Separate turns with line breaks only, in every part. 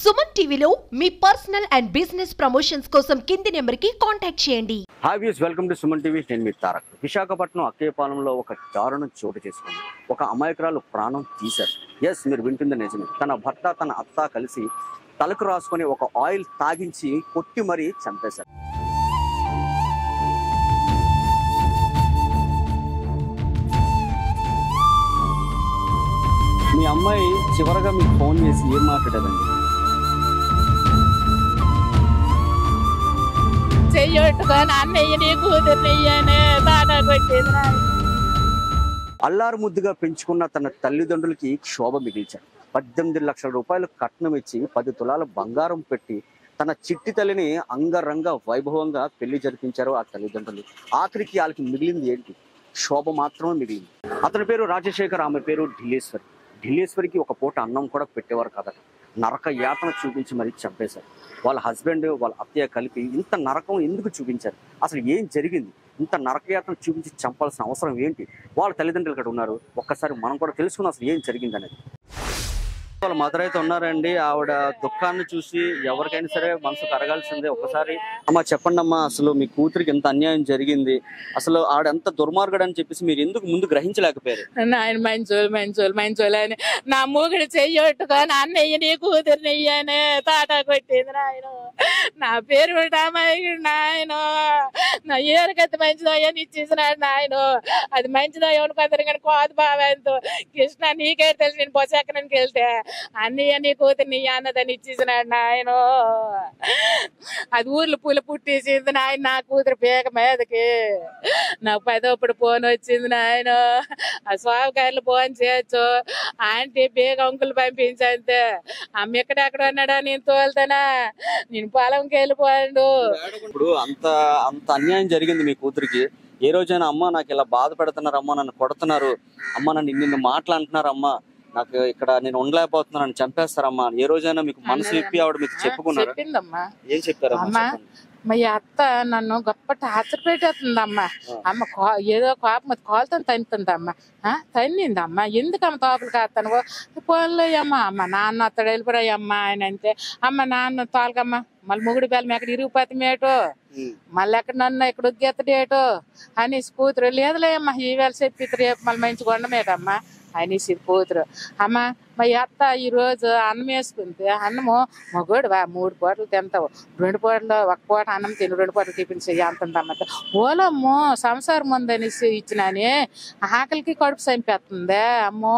సుమన్ టీవీలో మీ personal and business promotions కోసం కింది నెంబర్కి కాంటాక్ట్ చేయండి.
Hi views, welcome to Suman TV. నేను మీ తారక్. విశాఖపట్నం అక్కేపాలెంలో ఒక దారుణం చోటు చేసుకుంది. ఒక అమాయకురాలు ప్రాణం తీశారు. ఎస్, మీరు వింటుంది నిజమే. తన భర్త తన అత్త కలిసి తలకు రాసుకొని ఒక ఆయిల్ తాగించి కొట్టి మరీ చంపేశారు. మీ అమ్మాయి చివరగా మీకు ఫోన్ చేసి ఏం మాట్లాడారండి? అల్లారు ముద్దుగా పెంచుకున్న తన తల్లిదండ్రులకి క్షోభ మిగిల్చారు. 18 లక్షల రూపాయలు కట్నం ఇచ్చి 10 తులాల బంగారం పెట్టి తన చిట్టి తల్లిని అంగరంగ వైభవంగా పెళ్లి జరిపించారు ఆ తల్లిదండ్రులు. ఆఖరికి వాళ్ళకి మిగిలింది ఏంటి? క్షోభ మాత్రమే మిగిలింది. అతని పేరు రాజశేఖర్, ఆమె పేరు ఢిల్లీశ్వరి. ఢిల్లీశ్వరికి ఒక పూట అన్నం కూడా పెట్టేవారు కాదట. నరక యాతన చూపించి మరీ చంపేశారు. వాళ్ళ హస్బెండ్ వాళ్ళ అత్తయ్య కలిపి ఇంత నరకం ఎందుకు చూపించారు? అసలు ఏం జరిగింది? ఇంత నరకయాతన చూపించి చంపాల్సిన అవసరం ఏంటి? వాళ్ళ తల్లిదండ్రులు ఇక్కడ ఉన్నారు. ఒక్కసారి మనం కూడా తెలుసుకున్నాం అసలు ఏం జరిగింది అనేది. వాళ్ళ మదర్ అయితే ఉన్నారండి. ఆవిడ దుఃఖాన్ని చూసి ఎవరికైనా సరే మనసు కరగాల్సిందే. ఒకసారి అమ్మా చెప్పండి అమ్మా, అసలు మీ కూతురికి ఎంత అన్యాయం జరిగింది? అసలు ఆవిడ ఎంత దుర్మార్గుడు అని చెప్పేసి మీరు ఎందుకు ముందు గ్రహించలేకపోయారు?
ఆయన మంచోళ్ళు అని నా మూగుడు చెయ్యొట్టుకొని అన్నయ్య నీ కూతురు నెయ్యని తాటా కొట్టింది నాయన. నా పేరు అమ్మాయి నాయన, నా ఏరుకత్తి మంచిదో అని ఇచ్చేసినాడు నాయన. అది మంచిదో ఎవరు కొందరు కానీ కోత బాబాతో కృష్ణ నీకే తెలిసి నేను బొసెక్కడానికి వెళ్తే అన్నయ్య నీ కూతురు నీ అన్నదని ఇచ్చేసినాడు నాయన. అది ఊర్లో పూల పుట్టేసింది నాయన. నా కూతురు పేక మీదకి నాకు 10 ఫోన్ వచ్చింది నాయన. ఆ స్వామికాయలు ఫోన్ చేయొచ్చు ఆంటీ బేగ అంకులు పంపించంతే. అమ్మ ఎక్కడెక్కడ ఉన్నాడా నేను తోలుతానా, నేను పొలంకి వెళ్ళిపోయాడు.
ఇప్పుడు అంత అన్యాయం జరిగింది మీ కూతురికి. ఏ రోజైనా అమ్మ నాకు ఇలా బాధ పెడుతున్నారు, అమ్మ నన్ను కొడుతున్నారు, అమ్మ నన్ను ఇన్ని మాటలు అంటున్నారు, అమ్మ నాకు ఇక్కడ నేను ఉండలేకపోతున్నాను, చంపేస్తారమ్మా, ఏ రోజైనా మీకు మనసు ఇప్పి ఆవిడ మీకు చెప్పుకున్నారు?
చెప్పిందమ్మా.
ఏం చెప్పారు?
మా అత్త నన్ను గొప్ప టార్చర్ పెట్టేస్తుందమ్మా. అమ్మ ఏదో కోపం కాలుతో తన్నుతుందమ్మా. తన్నిందమ్మా. ఎందుకమ్మ తోపలు కాస్తాను పోన్లో అమ్మ నాన్న అత్తడు వెళ్ళిపోరాయమ్మా ఆయన అంటే. అమ్మ నాన్న తోలకమ్మా మళ్ళీ మొగుడు పిల్లలు ఎక్కడ ఇరిగిపోతామేటో, మళ్ళీ ఎక్కడ నన్ను ఎక్కడ ఉగ్గెత్తడేటో అనేసి కూతురు లేదులే అమ్మా ఈవేళ చెప్పి రేపు మళ్ళీ మంచిగా ఉండమేటమ్మా అనేసి కూతురు. అమ్మ మా అత్త ఈరోజు అన్నం వేసుకుంటే అన్నము మగోడు 3 పూటలు తింటావు, 2 పూటలు 1 పూట అన్నం తిని 2 పూటలు టిఫిన్ చెయ్యి అంటుందమ్మంటే ఓలమ్మో సంసారం ఉందనేసి ఇచ్చినాని ఆకలికి కడుపు చంపేస్తుంది అమ్మో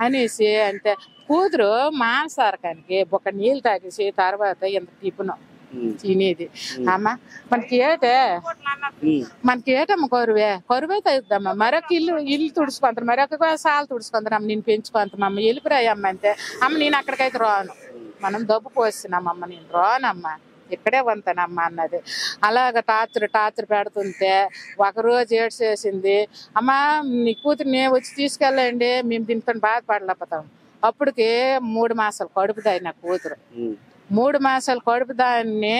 అనేసి అంటే కూతురు మాంసారకానికి ఒక నీళ్ళు తాగేసి తర్వాత ఎంత టిఫిన్ తినేది. అమ్మ మనకి ఏటమ్మ కరువే తగ్గుద్దమ్మా. మరొక ఇల్లు తుడుచుకుంటారు, మరొక సాలు తుడుచుకుంటారు. నేను పెంచుకుంటామమ్మ వెళ్ళిపోయాయమ్మ అంటే. అమ్మ నేను అక్కడికైతే రాను, మనం దబ్బు పోస్తున్నామమ్మ, నేను రానమ్మా ఇక్కడే వంతానమ్మా అన్నది. అలాగ టార్చర్ పెడుతుంటే ఒకరోజు ఏడ్చేసింది. అమ్మ నీ కూతురు వచ్చి తీసుకెళ్ళండి, మేము దీనితో బాధపడలేకపోతాం. అప్పటికి 3 మాసాలు కడుపుదాయి నా కూతురు. 3 మాసాలు కడుపుదాన్ని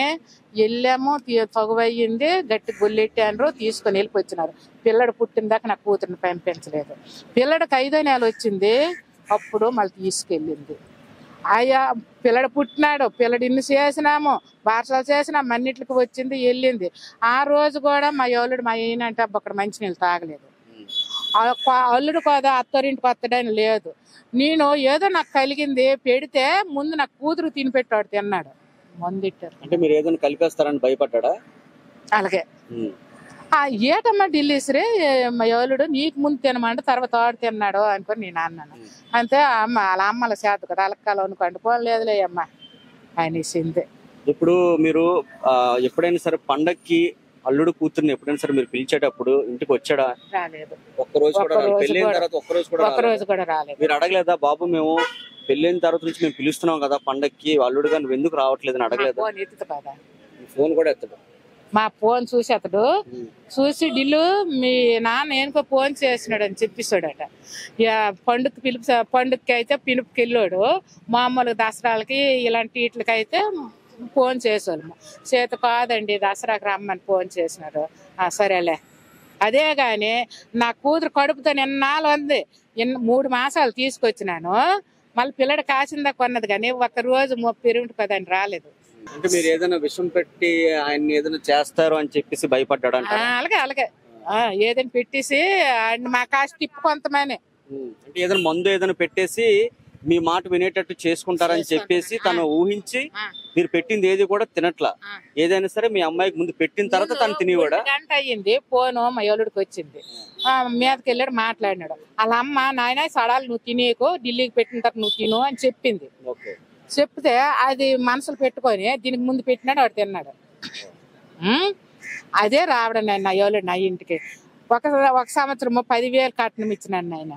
వెళ్ళాము, తగువయ్యింది, గట్టి గుల్లెట్టాను, తీసుకొని వెళ్ళిపోయినారు. పిల్లడు పుట్టిన దాకా నా కూతురిని పంపించలేదు. పిల్లడికి 5వ నెల వచ్చింది, అప్పుడు మళ్ళీ తీసుకెళ్ళింది. ఆయా పిల్లడు పుట్టినాడు, పిల్లడు ఇన్ని చేసినాము, బార్సాలు చేసినాము, అన్నిటికి వచ్చింది వెళ్ళింది. ఆ రోజు కూడా మా అల్లుడు మా అయినంటే అక్కడ మంచినీళ్ళు తాగలేదు. అల్లుడు కదా అత్తరింటికి వస్తాడని లేదు. నేను ఏదో నాకు కలిగింది పెడితే ముందు నాకు కూతురు తిని పెట్టాడు, తిన్నాడు. మందిట్టారు
అంటే మీరు ఏదైనా కలిపేస్తారని భయపడ్డా? అలాగే
ఏటమ్మా ఢిల్లీశ్రీ మా అల్లుడు నీకు ముందు తినమంటే తర్వాత ఆడు తిన్నాడు అనుకొని నేను అన్నాను. అంతే అమ్మ వాళ్ళ అమ్మల చేత కదా అలక్కాలు అనుకోండి పోలేదులే అమ్మ అనేసింది.
ఇప్పుడు మీరు ఎప్పుడైనా సరే పండక్కి అల్లుడు కూతుర్ని ఎప్పుడైనా సరే మీరు పిలిచేటప్పుడు ఇంటికి వచ్చాడా?
రాలేదు.
ఒక్కరోజు
కూడా రాలేదు.
మీరు అడగలేదా బాబు మేము పెళ్ళైన తర్వాత నుంచి మేము పిలుస్తున్నాం కదా పండక్కి, అల్లుడు గారు ఎందుకు రావట్లేదు అని అడగలేదా? ఫోన్ కూడా ఎత్తడు.
మా ఫోన్ చూసి అతడు చూసి ఢిల్లు మీ నాన్న ఏనుకో ఫోన్ చేసినాడు అని చెప్పిస్తాడట. పండుగకి అయితే పిలుపుకి వెళ్ళాడు. మామూలు దసరాలకి ఇలాంటి వీటికి అయితే ఫోన్ చేసేవాళ్ళము. చేత కాదండి దసరాకి రమ్మని ఫోన్ చేసినారు. సరేలే. అదే కానీ నా కూతురు కడుపుతో నిన్నాళ్ళు ఉంది, 3 మాసాలు తీసుకొచ్చినాను. మళ్ళీ పిల్లడు కాసిందా కొన్నది కానీ ఒక్క రోజు 30 అని రాలేదు.
అంటే మీరు ఏదైనా విషం పెట్టి ఆయన ఏదైనా చేస్తారు అని చెప్పేసి భయపడ్డాడు అంట.
అలాగే ఏదైనా పెట్టేసి ఆయన మా కాసి తిప్పు కొంతమని
అంటే ఏదైనా మందు ఏదైనా పెట్టేసి మీ మాట వినేటట్టు చేసుకుంటారని చెప్పేసి తను ఊహించి మీరు పెట్టింది ఏది కూడా తినట్లా. ఏదైనా సరే మీ అమ్మాయికి ముందు పెట్టిన తర్వాత తను తినేవాడా?
గంట అయ్యింది ఫోను మా ఎవరికి వచ్చింది, మీదకి వెళ్ళాడు మాట్లాడినాడు. వాళ్ళ అమ్మ నాయన సడాలు నువ్వు తినేకు ఢిల్లీకి పెట్టిన తర్వాత నువ్వు తిను అని చెప్పింది. చెప్తే అది మనసులు పెట్టుకొని దీనికి ముందు పెట్టినాడు, వాడు తిన్నాడు. అదే రావడం నాయన ఎవరు నా ఇంటికి ఒక సంవత్సరం 10,000 కట్నం ఇచ్చినాను నాయన.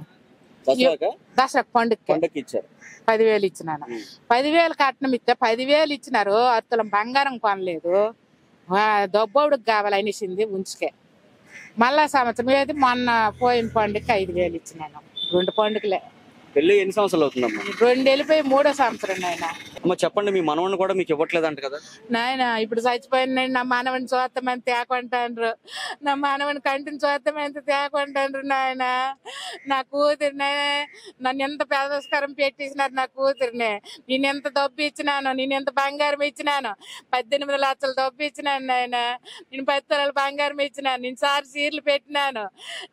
దసరా పండుగకి
ఇచ్చారు
10,000 ఇచ్చినాను. 10,000 కట్నం ఇస్తే 10,000 ఇచ్చినారు, అత్తులం బంగారం కొనలేదు. దొబ్బోడికి కావాలనిసింది ఉంచుకే. మళ్ళా సంవత్సరం ఏది మొన్న పోయిన పండుగకి 5,000 ఇచ్చినాను. 2 పండుగలే.
పెళ్లి ఎన్ని సంవత్సరాలు అవుతుందమ్మా?
2 వెళ్ళిపోయి 3వ సంవత్సరం నాయన.
అమ్మ చెప్పండి, మీ మనవని కూడా మీకు ఇవ్వట్లేదంట కదా?
నాయన ఇప్పుడు చచ్చిపోయిన నా మానవుని చూస్తామని తేకుంటాండ్రు, నా మానవుని కంటిని చూస్తామని తేకుంటాండ్రు నాయన. నా కూతురినే నన్ను ఎంత పేదస్కారం పెట్టేసినారు. నా కూతురినే నేను ఎంత డబ్బు ఇచ్చినాను, నేను ఎంత బంగారం ఇచ్చినాను. 18 లక్షలు డబ్బు ఇచ్చినాను నాయన. నేను 10 తులాల బంగారం ఇచ్చినాను. నేను సారి సీర్లు పెట్టినాను.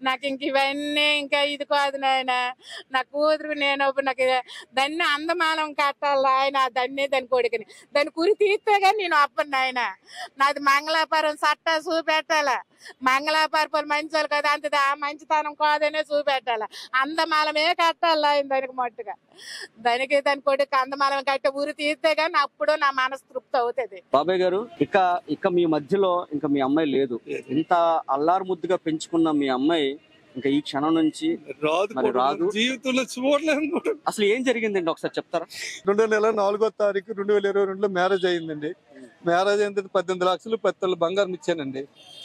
నాకు ఇంక ఇవన్నీ ఇంకా ఇది కాదు నాయన. నా కూతురు నేను నాకు దాన్ని అందమానం కట్టాలి ఆయన, దాన్ని దాని కొడుకుని దాని కురి తీస్తే కానీ నేను అప్పను ఆయన. నాది మంగళాపురం సట్ట చూపెట్టాల. మంగళాపురం మంచోళ్ళు కదా, అంత మంచితనం కాదనే చూపెట్టాల. అందమాలమే కట్టాలి ఆయన దానికి మట్టుగా. దానికి దాని కొడుకు అందమాలం కట్టే ఊరి తీస్తే కానీ అప్పుడు నా మనసు తృప్తి అవుతుంది.
బాబాయ్ గారు, ఇక మీ మధ్యలో ఇంకా మీ అమ్మాయి లేదు. ఇంత అల్లారు ముద్దుగా పెంచుకున్న మీ అమ్మాయి ఇంకా ఈ క్షణం నుంచి రాదు,
జీవితంలో చూడలేదు.
అసలు ఏం జరిగిందండి ఒకసారి చెప్తారా?
2004వ తారీఖు 2022లో మ్యారేజ్ అయ్యిందండి. మ్యారేజ్ అయిన తర్వాత 18 లక్షలు 10 తులాల బంగారం ఇచ్చానండి.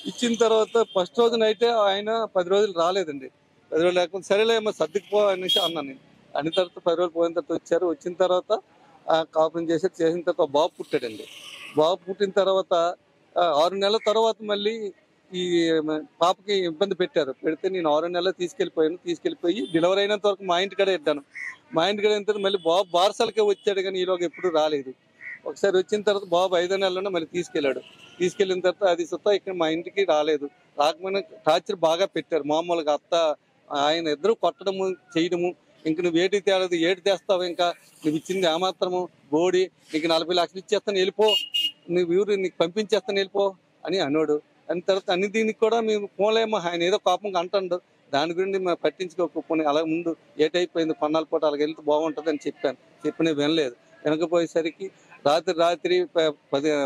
ఇచ్చిన తర్వాత ఫస్ట్ రోజున అయితే ఆయన 10 రోజులు రాలేదండి. 10 రోజులు లేకపోతే సరేలే ఏమో సర్దుకుపో అనేసి అన్నాను. అన్న తర్వాత 10 రోజులు పోయిన తర్వాత వచ్చారు. వచ్చిన తర్వాత కాపురం చేసిన తర్వాత బాబు పుట్టాడండి. బాబు పుట్టిన తర్వాత 6 నెలల తర్వాత మళ్ళీ ఈ పాపకి ఇబ్బంది పెడితే నేను 6 నెలలు తీసుకెళ్లిపోయి డెలివరీ అయినంత వరకు మా ఇంటికాడే ఇద్దాను. మా ఇంటికాడ అయిన తర్వాత మళ్ళీ బాబు బారసాలకే వచ్చాడు కానీ ఈలోగా ఎప్పుడు రాలేదు. ఒకసారి వచ్చిన తర్వాత బాబు 5వ నెలలోనే మళ్ళీ తీసుకెళ్ళిన తర్వాత అది సుతా ఇక్కడ మా ఇంటికి రాలేదు. రాకపోయినా టార్చర్ బాగా పెట్టారు. మామూలుగా అత్త ఆయన ఇద్దరు కొట్టడము చేయడము. ఇంక నువ్వు ఏటి తెస్తావు, ఇంకా నువ్వు ఇచ్చింది ఏమాత్రము బోడి, నీకు 40 లక్షలు ఇచ్చేస్తాను వెళ్ళిపో, నీకు పంపించేస్తాను వెళ్ళిపో అని అన్నాడు. అని తర్వాత అన్ని దీనికి కూడా మేము పోలేమో, ఆయన ఏదో కోపంగా అంటాడు. దాని గురించి మేము పట్టించుకోకపోయి అలా ముందు ఏటైపోయింది కొన్నాళ్ళ పూట అలాగ వెళ్తే బాగుంటుంది అని చెప్పిన వినలేదు. వెనకపోయేసరికి రాత్రి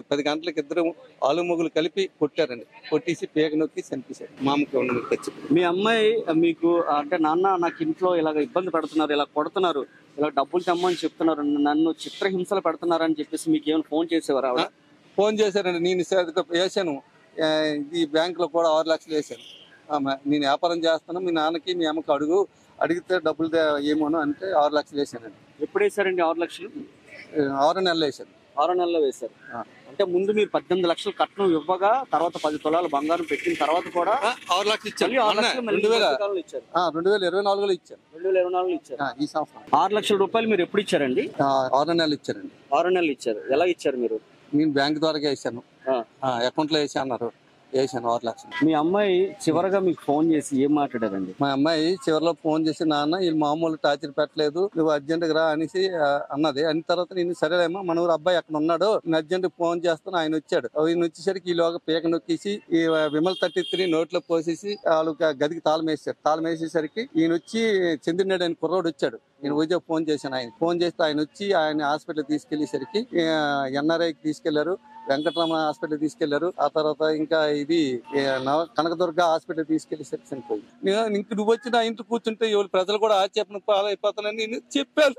10 గంటలకు ఇద్దరు ఆలు మొగులు కలిపి కొట్టారండి. కొట్టేసి పేక నొక్కి చంపేశారు. మామకి తెచ్చి
మీ అమ్మాయి మీకు అంటే నాన్న నాకు ఇంట్లో ఇలాగ ఇబ్బంది పెడుతున్నారు, ఇలా కొడుతున్నారు, ఇలా డబ్బులు తెమ్మని చెప్తున్నారు, నన్ను చిత్రహింసలు పెడుతున్నారు అని చెప్పేసి మీకు ఏమైనా ఫోన్ చేసేవారు? ఆవిడ
ఫోన్ చేశారండి. నేను వేసాను, ఈ బ్యాంకులో కూడా 6 లక్షలు వేసాను. నేను వ్యాపారం చేస్తాను, మీ నాన్నకి మీ అమ్మకి అడిగితే డబ్బులు ఏమోనో అంటే 6 లక్షలు వేసానండి.
ఎప్పుడు వేసారండి 6 లక్షలు?
6 నెలలు వేసాను.
6 నెలల్లో వేశారు. అంటే ముందు మీరు 18 లక్షలు కట్నం ఇవ్వగా తర్వాత 10 తులాలు బంగారం పెట్టిన తర్వాత కూడా
6 లక్షలు ఇచ్చారు.
2024లో ఇచ్చారు.
2024లో ఇచ్చారు.
2024లో ఇచ్చారు.
ఈ సంవత్సరం
6 లక్షల రూపాయలు మీరు ఎప్పుడు ఇచ్చారండి?
6 నెలలు ఇచ్చారండి.
6 నెలలు ఇచ్చారు. ఎలా ఇచ్చారు మీరు?
నేను బ్యాంక్ ద్వారా వేసాను, అకౌంట్ లో వేసి అన్నారు, వేసాను 6 లక్షలు.
మీ అమ్మాయి చివరగా మీకు ఫోన్ చేసి ఏం మాట్లాడారండి?
మా అమ్మాయి చివరిలో ఫోన్ చేసి, నాన్న వీళ్ళు మామూలు టార్చర్ పెట్టలేదు, నువ్వు అర్జెంట్ గా రా అనేసి అన్నది. అన్న తర్వాత నేను సరేలేమో మన ఊరు అబ్బాయి అక్కడ ఉన్నాడు, నేను అర్జెంట్ ఫోన్ చేస్తాను. ఆయన వచ్చాడు. ఆయన వచ్చేసరికి ఈలోగా పీక నొక్కేసి ఈ విమల్ 33 నోట్లో పోసేసి వాళ్ళు గదికి తాళం వేసారు. తాళం వేసేసరికి ఈయన వచ్చి చంద్రనాయుడు ఆయన కుర్రోడు వచ్చాడు. నేను వైజాగ్ ఫోన్ చేశాను. ఆయన ఫోన్ చేస్తే ఆయన వచ్చి ఆయన హాస్పిటల్ తీసుకెళ్లేసరికి ఎన్ఆర్ఐకి తీసుకెళ్లారు, వెంకటరమణ హాస్పిటల్ తీసుకెళ్లారు. ఆ తర్వాత ఇంకా ఇది కనకదుర్గ హాస్పిటల్ తీసుకెళ్లేసరికి చనిపోయింది. ఇంక నువ్వు వచ్చి నా ఇంటి కూర్చుంటే ఎవరు ప్రజలు కూడా ఆశ్చర్యం పాలైపోతానని నేను చెప్పాను.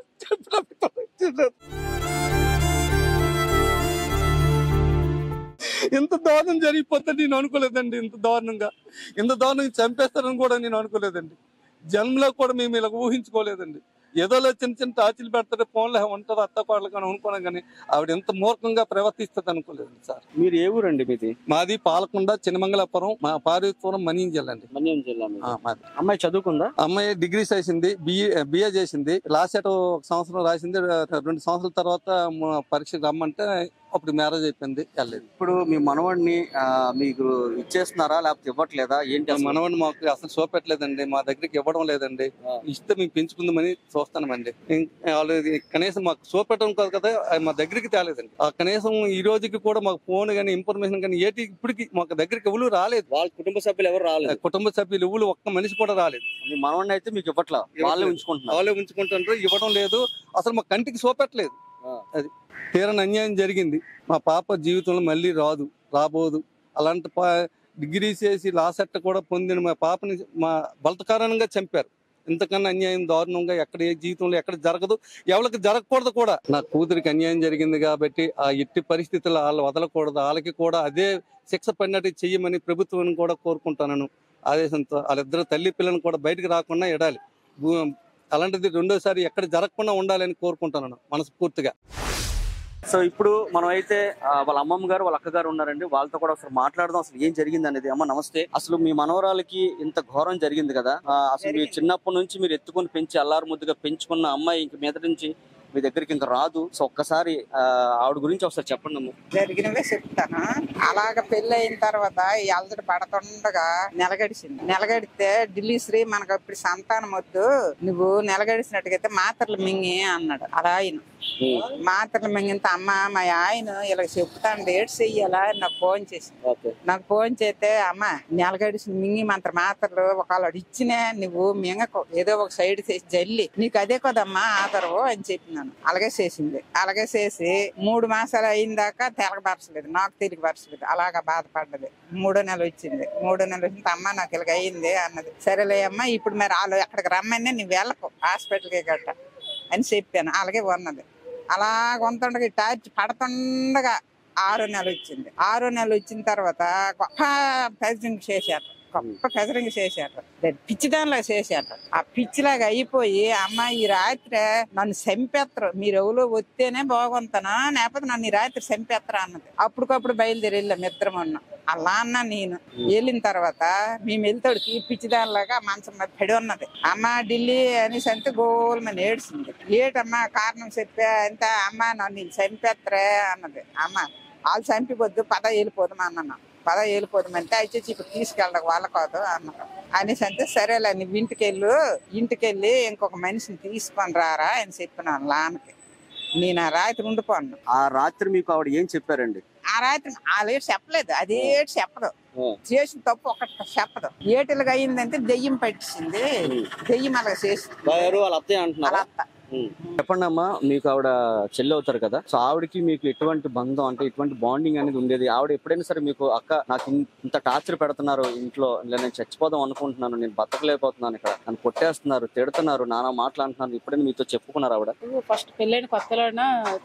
ఇంత దారుణం జరిగిపోతుంది నేను అనుకోలేదండి. ఇంత దారుణంగా చంపేస్తారని కూడా నేను అనుకోలేదండి. జన్మలో కూడా మేము ఇలా ఊహించుకోలేదండి. ఏదో చిన్న చిన్న టార్చీలు పెడతారు, ఫోన్లో ఉంటుంది అత్తకోడలు కానీ అనుకున్నాం, కానీ ఆవిడ ఎంత మూర్ఖంగా ప్రవర్తిస్తుంది అనుకోలేదు సార్.
మీరు ఏ ఊరండి మీది?
మాది పాలకొండ, చిన్నమంగళాపురం, మా పార్వతీపురం, మన్యం జిల్లా అండి.
మన్యం జిల్లా.
మాది.
అమ్మాయి చదువుకుందా?
అమ్మాయి డిగ్రీ చేసింది, బిఏ చేసింది. లాస్ట్ 1 సంవత్సరం రాసింది. 2 సంవత్సరాల తర్వాత పరీక్ష రమ్మంటే అప్పుడు మ్యారేజ్ అయిపోయింది, వెళ్ళలేదు.
ఇప్పుడు మీ మనవాడిని మీకు ఇచ్చేస్తున్నారా లేకపోతే ఇవ్వట్లేదా ఏంటి?
మనవాడిని మాకు అసలు చూపెట్టలేదండి, మా దగ్గరికి ఇవ్వడం లేదండి. ఇస్తే మేము పెంచుకుందామని చూస్తామండి. వాళ్ళు కనీసం మాకు చూపెట్టడం కాదు కదా, మా దగ్గరికి తేలేదండి. ఆ కనీసం ఈ రోజుకి కూడా మాకు ఫోన్ కానీ ఇన్ఫర్మేషన్ కానీ ఏటి ఇప్పటికి మాకు దగ్గరికి ఎవరు రాలేదు.
వాళ్ళ కుటుంబ సభ్యులు ఎవరు రాలేదు?
కుటుంబ సభ్యులు ఎవరు ఒక్క మనిషి కూడా రాలేదు.
మీ మనవాడిని అయితే మీకు ఇవ్వట్లా, వాళ్ళే
ఉంచుకుంటారు, ఇవ్వడం లేదు, అసలు మా కంటికి చూపెట్టలేదు. అది తీరని అన్యాయం జరిగింది. మా పాప జీవితంలో మళ్ళీ రాబోదు. అలాంటి డిగ్రీ చేసి లాసెట్ కూడా పొందిన మా పాపని మా బలత్కారంగా చంపారు. ఇంతకన్నా అన్యాయం దారుణంగా ఎక్కడ ఏ జీవితంలో ఎక్కడ జరగదు, ఎవరికి జరగకూడదు కూడా. నా కూతురికి అన్యాయం జరిగింది కాబట్టి ఆ ఎట్టి పరిస్థితుల్లో వాళ్ళు వదలకూడదు. వాళ్ళకి కూడా అదే శిక్ష పడినట్టు చెయ్యమని ప్రభుత్వాన్ని కూడా కోరుకుంటాను. ఆదేశంతో వాళ్ళిద్దరు తల్లి పిల్లలను కూడా బయటకు రాకుండా ఎడాలి. అలాంటిది రెండోసారి ఎక్కడ జరగకుండా ఉండాలని కోరుకుంటున్నాను మనస్ఫూర్తిగా.
సో ఇప్పుడు మనం అయితే వాళ్ళ అమ్మమ్మ గారు, వాళ్ళ అక్కగారు ఉన్నారండి, వాళ్ళతో కూడా అసలు మాట్లాడదాం అసలు ఏం జరిగింది అనేది. అమ్మ నమస్తే. అసలు మీ మనవరాలకి ఇంత ఘోరం జరిగింది కదా, అసలు మీరు చిన్నప్పటి నుంచి మీరు ఎత్తుకొని పెంచి అల్లారు ముద్దుగా పెంచుకున్న అమ్మాయి ఇంక మీద నుంచి మీ దగ్గరికి ఇంకా రాదు. సో ఒక్కసారి ఆవిడ గురించి ఒకసారి చెప్పండి అమ్మ.
జరిగినవే చెప్తాను. అలాగ పెళ్లి అయిన తర్వాత ఈ అలజడి పడకుండా నెలగడితే ఢిల్లీ శ్రీ మనకు ఇప్పుడు సంతానం వద్దు, నువ్వు నెలగడిసినట్టుగైతే మాత్రలు మింగి అన్నాడు. అలా ఆయన మాత్రలు మింగినంత అమ్మ మా ఆయన ఇలా చెప్తాను డేట్ చెయ్యాలా నాకు ఫోన్ చేసి, నాకు ఫోన్ చేస్తే అమ్మ నెలగడిసిన మింగి మాత్రలు ఒకవేళ ఇచ్చినా నువ్వు మింగకు, ఏదో ఒక సైడ్ చేసి జల్లి నీకు అదే కదమ్మా ఆదరవు అని చెప్పినాను. అలాగే చేసింది. అలాగే చేసి 3 మాసాలు అయిన దాకా తెలగపరచలేదు, నాకు తెలియపరచలేదు. అలాగా బాధపడ్డది. 3వ నెల వచ్చింది. 3వ నెల వచ్చింది. అమ్మ నాకు ఇలాగ అయింది అన్నది. సరేలే అమ్మ ఇప్పుడు మరి వాళ్ళు ఎక్కడికి రమ్మని నువ్వు వెళ్ళకు హాస్పిటల్కి గట్ట అని చెప్పాను. అలాగే ఉన్నది. అలా కొంతండగా టార్చ్ పడుతుండగా 6వ నెల వచ్చింది. 6వ నెల వచ్చిన తర్వాత గొప్ప ప్రెసిడెంట్ చేశారు, గొప్ప ప్రెసిడెంట్ చేశారు, పిచ్చిదానిలాగా చేశారు. ఆ పిచ్చిలాగా అయిపోయి అమ్మ ఈ రాత్రి నన్ను చంపేస్తారు, మీరు ఎవరో వస్తేనే బాగుంటానా లేకపోతే నన్ను ఈ రాత్రి చంపేస్తారు అన్నది. అప్పటికప్పుడు బయలుదేరి వెళ్ళాం ఇద్దరం ఉన్నాం. అలా అన్నా నేను వెళ్ళిన తర్వాత మేము వెళ్తాడికి పిచ్చిదానిలాగా మంచం మీద పడి ఉన్నది. అమ్మ ఢిల్లీ అనేసి అంతే గోల్మని ఏడ్చింది. ఏటమ్మా కారణం చెప్పా అంతే, అమ్మ నన్ను చంపేస్తారే అన్నది. అమ్మ వాళ్ళు చంపిపోద్దు పద వెళ్ళిపోదాం అన్నాను. పద వెళ్ళిపోదామంటే అయితే ఇప్పుడు తీసుకెళ్ళక వాళ్ళ కాదు అన్నారు. అనేసి అంటే సరేలే నువ్వు ఇంటికెళ్ళి ఇంకొక మనిషిని తీసుకొని రారా అని చెప్పినాను లానకి. నేను ఆ రాత్రి ఉండిపోను.
ఆ రాత్రి మీకు ఆవిడ ఏం చెప్పారండి?
ఆ రాత్రి వాళ్ళు చెప్పలేదు, అదేటి చెప్పదు, చేసిన తప్పు ఒకటి చెప్పదు. ఏటిలాగా అయిందంటే దెయ్యం పట్టించింది, దెయ్యం అలాగ చేసింది.
వాళ్ళ అత్తయ్య అంటున్నారు. చెప్పండి అమ్మా, మీకు ఆవిడ చెల్లి అవుతారు కదా, సో ఆవిడకి మీకు ఎటువంటి బంధం అంటే ఎటువంటి బాండింగ్ అనేది ఉండేది? ఆవిడ ఎప్పుడైనా సరే మీకు అక్క నాకు ఇంత టార్చర్ పెడుతున్నారు ఇంట్లో, ఇలా నేను చచ్చిపోదాం అనుకుంటున్నాను, నేను బతకలేకపోతున్నాను, ఇక్కడ నన్ను కొట్టేస్తున్నారు, తిడుతున్నారు, నానా మాట్లాడుతున్నారు, ఎప్పుడైనా మీతో చెప్పుకున్నారు ఆవిడ?
ఫస్ట్ పెళ్ళైన కొత్తలోన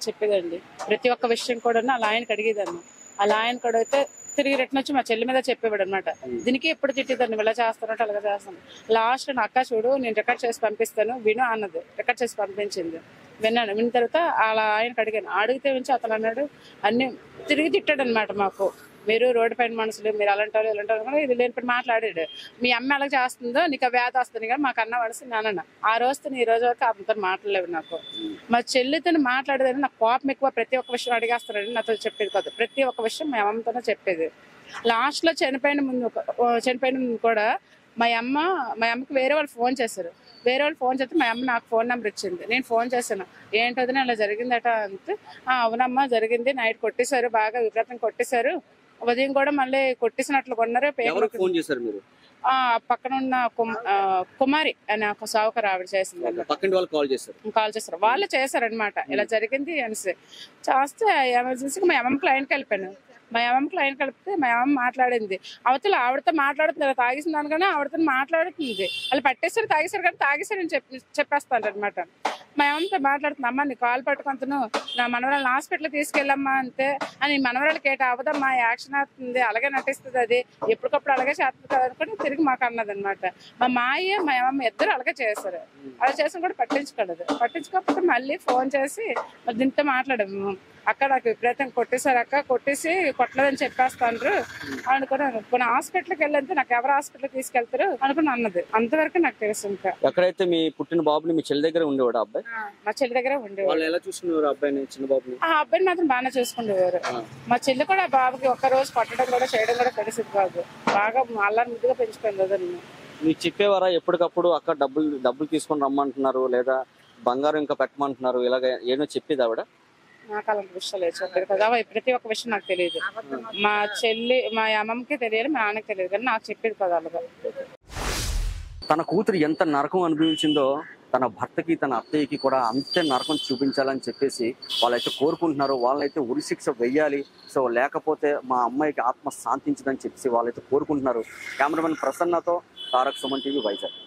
చెప్పేదండి, ప్రతి ఒక్క విషయం కూడా అలా ఆయనకి అడిగేదాన్ని. అలా ఆయనకు అడిగితే తిరిగి రిటర్న్ వచ్చి మా చెల్లి మీద చెప్పేవాడు అనమాట. దీనికి ఎప్పుడు తిట్టేదాన్ని, ఇలా చేస్తానంటే అలాగే చేస్తాను. లాస్ట్ నా అక్క చూడు నేను రికార్డ్ చేసి పంపిస్తాను విను అన్నది. రికార్డ్ చేసి పంపించింది, విన్నాను. విన్న తర్వాత అలా ఆయనకు అడిగాను. అడిగితే నుంచి అతను అన్నాడు అన్ని తిరిగి తిట్టాడు అనమాట. మాకు మీరు రోడ్డు పైన మనుషులు, మీరు అలాంటి వాళ్ళు ఇలాంటి వాళ్ళు ఇది లేని పని మాట్లాడాడు. మీ అమ్మ ఎలా చేస్తుందో నీకు వ్యాధి వస్తుంది కానీ మాకు అన్న వలసి నాన్న. ఆ రోజుతో ఈ రోజు వరకు అతనితో మాట్లాడలేవు. నాకు మా చెల్లితో మాట్లాడేదని నాకు కోపం ఎక్కువ. ప్రతి ఒక్క విషయం అడిగేస్తారని నాతో చెప్పేది కాదు, ప్రతి ఒక్క విషయం మా అమ్మతోనే చెప్పేది. లాస్ట్ లో చనిపోయిన ముందు కూడా మా అమ్మకి వేరే వాళ్ళు ఫోన్ చేశారు. వేరే వాళ్ళు ఫోన్ చేస్తే మా అమ్మ నాకు ఫోన్ నెంబర్ ఇచ్చింది. నేను ఫోన్ చేశాను, ఏంటది అలా జరిగిందట అంటే, అవునమ్మా జరిగింది, నైట్ కొట్టేశారు, బాగా విపరీతంగా కొట్టేశారు, ఉదయం కూడా మళ్ళీ కొట్టేసినట్లు కొన్నారు. పక్కన ఉన్న కుమారి అని ఒక సావుకర్ ఆవిడ చేసింది. కాల్ చేశారు, వాళ్ళు చేశారనమాట. ఇలా జరిగింది అనేసి చేస్తే ఎమర్జెన్సీకి మా అమ్మకి లైన్కి వెళ్ళిపోయాను. మా అమ్మకి లైన్ కలిపితే మా అమ్మ మాట్లాడింది. అవతల ఆవిడతో మాట్లాడుతుంది, ఇలా తాగేసింది అనగానే ఆవిడతో మాట్లాడుతుంది. వాళ్ళు పట్టేసారు తాగేశారు కానీ తాగేశారని చెప్పేస్తాను అనమాట. మా అమ్మతో మాట్లాడుతున్నా, అమ్మ నీ కాలు పట్టుకుంటాను, నా మనవరాలను హాస్పిటల్కి తీసుకెళ్ళమ్మా అంతే అని. మనవరాలకి ఏట అవదమ్మా, యాక్షన్ అవుతుంది, అలాగే నటిస్తుంది, అది ఎప్పటికప్పుడు అలాగే చేస్తుంది కదా అనుకుని తిరిగి మాకు అన్నది అనమాట. మా మాయ మా అమ్మ ఇద్దరు అలాగే చేస్తారు. అలా చేసిన కూడా పట్టించుకోకపోతే మళ్ళీ ఫోన్ చేసి దీంతో మాట్లాడాము. అక్క నాకు విపరీతం కొట్టేశారు అక్క, కొట్టేసి కొట్టలేదని చెప్పేస్తాను అనుకున్నాను. కొన్ని హాస్పిటల్కి వెళ్ళంతే నాకు ఎవరు హాస్పిటల్కి తీసుకెళ్తారు అనుకుని అన్నది. అంతవరకు నాకు తెలుసు. ఇంకా
ఎక్కడైతే మీ పుట్టిన బాబుని మీ చెల్లి దగ్గర ఉండేవాడు అబ్బాయి?
మా చెల్లి దగ్గర ఉండేవాడు.
వాళ్ళు ఎలా చూసుకునేవారు అబ్బాయిని, చిన్న బాబుని?
ఆ అబ్బాయిని మాత్రం బాగానే చూసుకునేవారు. మా చెల్లి కూడా బాబుకి ఒక్క రోజు కొట్టడం కూడా చేయడం కూడా తెలిసింది కాదు. బాగా అల్లారి ముద్దుగా పెంచుకుంది కదా.
మీకు చెప్పేవారా ఎప్పటికప్పుడు అక్క డబ్బులు తీసుకొని రమ్మంటున్నారు, లేదా బంగారం ఇంకా పెట్టమంటున్నారు, ఇలాగ ఏమో చెప్పేది ఆవిడ?
నాకు అలాంటి విషయాలు చెప్పలేదు కదా. ప్రతి ఒక్క విషయం నాకు తెలియదు. మా చెల్లి మా అమ్మమ్మకి తెలియదు, మా నాన్నకి తెలియదు, కానీ నాకు చెప్పేది కదా అలాగా.
తన కూతురు ఎంత నరకం అనుభవించిందో తన భర్తకి తన అత్తయ్యకి కూడా అంతే నరకం చూపించాలని చెప్పేసి వాళ్ళైతే కోరుకుంటున్నారు. వాళ్ళైతే ఉరిశిక్ష వెయ్యాలి, సో లేకపోతే మా అమ్మాయికి ఆత్మ శాంతించదని చెప్పేసి వాళ్ళైతే కోరుకుంటున్నారు. కెమెరామెన్ ప్రసన్నతో తారక్ సుమన్ టీవీ వైజాగ్.